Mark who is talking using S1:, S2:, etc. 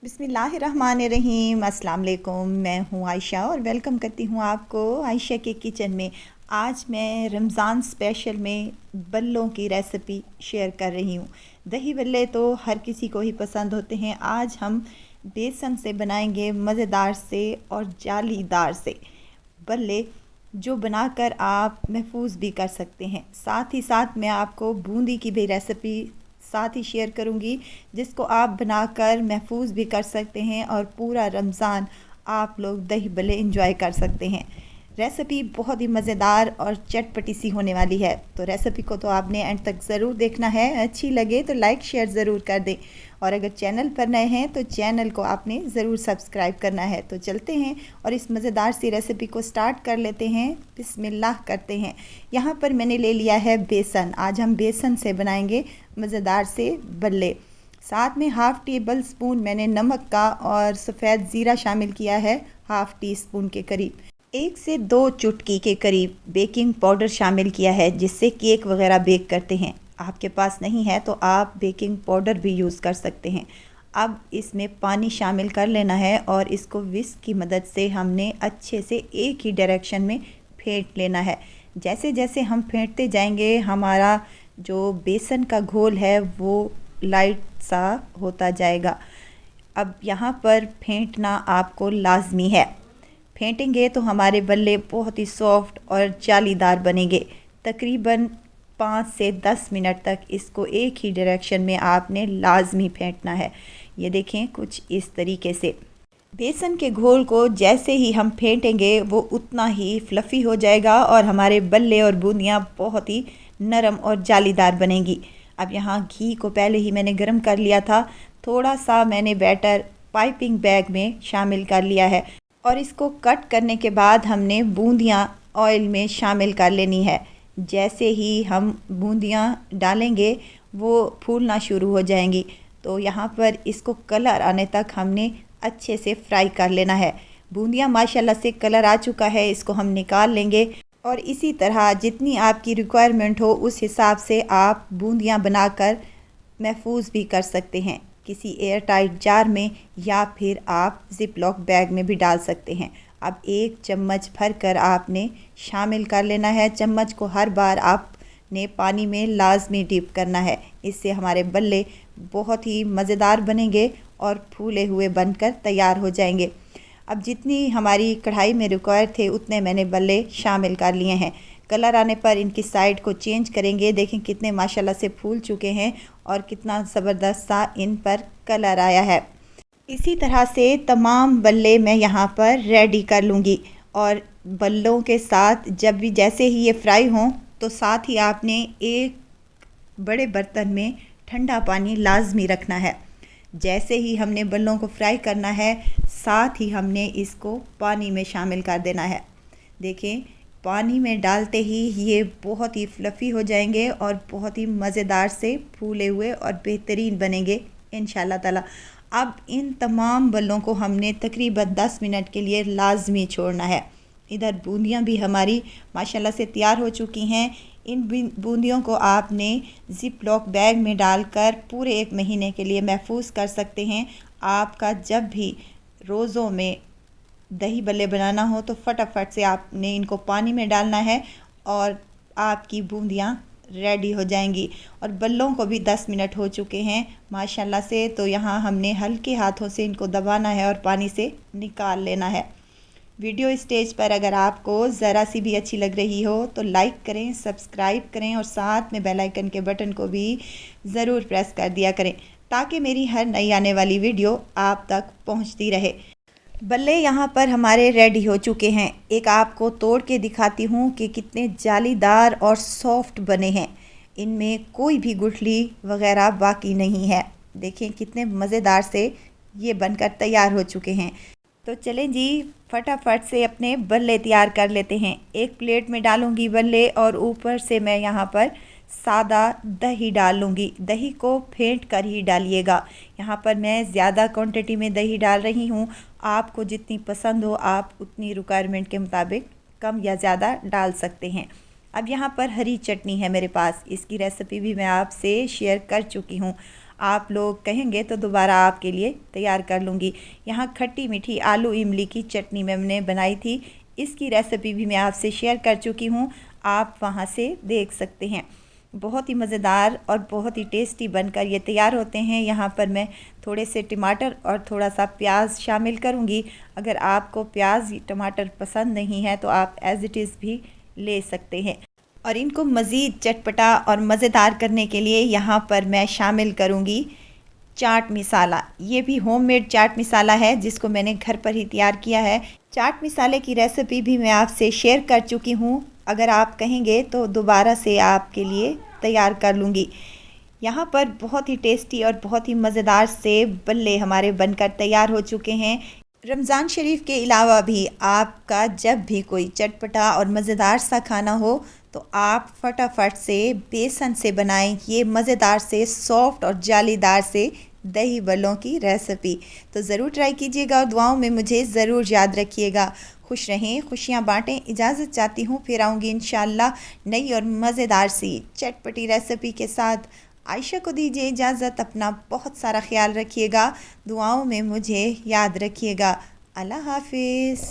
S1: बिस्मिल्लाहिर्रहमानिर्रहीम। अस्सलाम वालेकुम। मैं हूँ आयशा और वेलकम करती हूँ आपको आयशा के किचन में। आज मैं रमज़ान स्पेशल में बल्लों की रेसिपी शेयर कर रही हूँ। दही बल्ले तो हर किसी को ही पसंद होते हैं। आज हम बेसन से बनाएंगे मज़ेदार से और जालीदार से बल्ले, जो बनाकर आप महफूज भी कर सकते हैं। साथ ही साथ मैं आपको बूंदी की भी रेसिपी साथ ही शेयर करूंगी, जिसको आप बनाकर महफूज भी कर सकते हैं और पूरा रमज़ान आप लोग दही बल्ले इंजॉय कर सकते हैं। रेसिपी बहुत ही मज़ेदार और चटपटी सी होने वाली है, तो रेसिपी को तो आपने एंड तक ज़रूर देखना है। अच्छी लगे तो लाइक शेयर ज़रूर कर दें, और अगर चैनल पर नए हैं तो चैनल को आपने ज़रूर सब्सक्राइब करना है। तो चलते हैं और इस मज़ेदार सी रेसिपी को स्टार्ट कर लेते हैं। बिस्मिल्लाह करते हैं। यहाँ पर मैंने ले लिया है बेसन। आज हम बेसन से बनाएंगे मज़ेदार से बल्ले। साथ में हाफ़ टेबल स्पून मैंने नमक का और सफ़ेद ज़ीरा शामिल किया है, हाफ़ टी स्पून के करीब। 1 से 2 चुटकी के करीब बेकिंग पाउडर शामिल किया है, जिससे केक वगैरह बेक करते हैं। आपके पास नहीं है तो आप बेकिंग पाउडर भी यूज़ कर सकते हैं। अब इसमें पानी शामिल कर लेना है और इसको विस्क की मदद से हमने अच्छे से एक ही डायरेक्शन में फेंट लेना है। जैसे जैसे हम फेंटते जाएंगे हमारा जो बेसन का घोल है वो लाइट सा होता जाएगा। अब यहाँ पर फेंटना आपको लाजमी है। फेंटेंगे तो हमारे बल्ले बहुत ही सॉफ्ट और जालीदार बनेंगे। तकरीबन 5 से 10 मिनट तक इसको एक ही डायरेक्शन में आपने लाजमी फेंटना है। ये देखें कुछ इस तरीके से। बेसन के घोल को जैसे ही हम फेंटेंगे वो उतना ही फ्लफ़ी हो जाएगा और हमारे बल्ले और बूंदियाँ बहुत ही नरम और जालीदार बनेंगी। अब यहाँ घी को पहले ही मैंने गरम कर लिया था। थोड़ा सा मैंने बैटर पाइपिंग बैग में शामिल कर लिया है और इसको कट करने के बाद हमने बूंदियाँ ऑयल में शामिल कर लेनी है। जैसे ही हम बूंदियाँ डालेंगे वो फूलना शुरू हो जाएंगी, तो यहाँ पर इसको कलर आने तक हमने अच्छे से फ्राई कर लेना है। बूंदियाँ माशाल्लाह से कलर आ चुका है, इसको हम निकाल लेंगे। और इसी तरह जितनी आपकी रिक्वायरमेंट हो उस हिसाब से आप बूंदियाँ बनाकर महफूज भी कर सकते हैं, किसी एयर टाइट जार में, या फिर आप ज़िप लॉक बैग में भी डाल सकते हैं। अब 1 चम्मच भर कर आपने शामिल कर लेना है। चम्मच को हर बार आपने पानी में लाजमी डिप करना है। इससे हमारे बल्ले बहुत ही मज़ेदार बनेंगे और फूले हुए बनकर तैयार हो जाएंगे। अब जितनी हमारी कढ़ाई में रिक्वायर थे उतने मैंने बल्ले शामिल कर लिए हैं। कलर आने पर इनकी साइड को चेंज करेंगे। देखें कितने माशाल्लाह से फूल चुके हैं और कितना ज़बरदस्त सा इन पर कलर आया है। इसी तरह से तमाम बल्ले मैं यहाँ पर रेडी कर लूँगी। और बल्लों के साथ जब भी जैसे ही ये फ्राई हों तो साथ ही आपने एक बड़े बर्तन में ठंडा पानी लाजमी रखना है। जैसे ही हमने बल्लों को फ्राई करना है साथ ही हमने इसको पानी में शामिल कर देना है। देखें पानी में डालते ही ये बहुत ही फ्लफ़ी हो जाएंगे और बहुत ही मज़ेदार से फूले हुए और बेहतरीन बनेंगे इंशाल्लाह ताला। अब इन तमाम बल्लों को हमने तकरीबन 10 मिनट के लिए लाजमी छोड़ना है। इधर बूंदियाँ भी हमारी माशाल्लाह से तैयार हो चुकी हैं। इन बूंदियों को आपने ज़िप लॉक बैग में डालकर पूरे 1 महीने के लिए महफूज कर सकते हैं। आपका जब भी रोज़ों में दही बल्ले बनाना हो तो फटाफट से आपने इनको पानी में डालना है और आपकी बूंदियाँ रेडी हो जाएंगी। और बल्लों को भी 10 मिनट हो चुके हैं माशाल्लाह से। तो यहाँ हमने हल्के हाथों से इनको दबाना है और पानी से निकाल लेना है। वीडियो स्टेज पर अगर आपको ज़रा सी भी अच्छी लग रही हो तो लाइक करें, सब्सक्राइब करें और साथ में बेल आइकन के बटन को भी ज़रूर प्रेस कर दिया करें, ताकि मेरी हर नई आने वाली वीडियो आप तक पहुंचती रहे। बल्ले यहाँ पर हमारे रेडी हो चुके हैं। एक आपको तोड़ के दिखाती हूँ कि कितने जालीदार और सॉफ्ट बने हैं। इनमें कोई भी गुठली वगैरह बाकी नहीं है। देखें कितने मज़ेदार से ये बनकर तैयार हो चुके हैं। तो चलें जी फटाफट से अपने बल्ले तैयार कर लेते हैं। एक प्लेट में डालूंगी बल्ले और ऊपर से मैं यहाँ पर सादा दही डाल लूँगी। दही को फेंट कर ही डालिएगा। यहाँ पर मैं ज़्यादा क्वांटिटी में दही डाल रही हूँ। आपको जितनी पसंद हो आप उतनी रिक्वायरमेंट के मुताबिक कम या ज़्यादा डाल सकते हैं। अब यहाँ पर हरी चटनी है मेरे पास, इसकी रेसिपी भी मैं आपसे शेयर कर चुकी हूँ। आप लोग कहेंगे तो दोबारा आपके लिए तैयार कर लूँगी। यहाँ खट्टी मीठी आलू इमली की चटनी मैंने बनाई थी, इसकी रेसिपी भी मैं आपसे शेयर कर चुकी हूँ, आप वहाँ से देख सकते हैं। बहुत ही मज़ेदार और बहुत ही टेस्टी बनकर ये तैयार होते हैं। यहाँ पर मैं थोड़े से टमाटर और थोड़ा सा प्याज शामिल करूँगी। अगर आपको प्याज टमाटर पसंद नहीं है तो आप एज़ इट इज़ भी ले सकते हैं। और इनको मज़ीद चटपटा और मज़ेदार करने के लिए यहाँ पर मैं शामिल करूँगी चाट मसाला। ये भी होममेड चाट मसाला है जिसको मैंने घर पर ही तैयार किया है। चाट मसाले की रेसिपी भी मैं आपसे शेयर कर चुकी हूँ, अगर आप कहेंगे तो दोबारा से आपके लिए तैयार कर लूँगी। यहाँ पर बहुत ही टेस्टी और बहुत ही मज़ेदार से बल्ले हमारे बनकर तैयार हो चुके हैं। रमज़ान शरीफ के अलावा भी आपका जब भी कोई चटपटा और मज़ेदार सा खाना हो तो आप फटाफट से बेसन से बनाएं ये मज़ेदार से सॉफ्ट और जालीदार से दही बल्लों की रेसिपी। तो ज़रूर ट्राई कीजिएगा और दुआओं में मुझे ज़रूर याद रखिएगा। खुश रहें, खुशियाँ बाँटें। इजाज़त चाहती हूँ, फिर आऊँगी इंशाअल्लाह नई और मज़ेदार सी चटपटी रेसिपी के साथ। आयशा को दीजिए इजाज़त। अपना बहुत सारा ख्याल रखिएगा, दुआओं में मुझे याद रखिएगा। अल्लाह हाफिज़।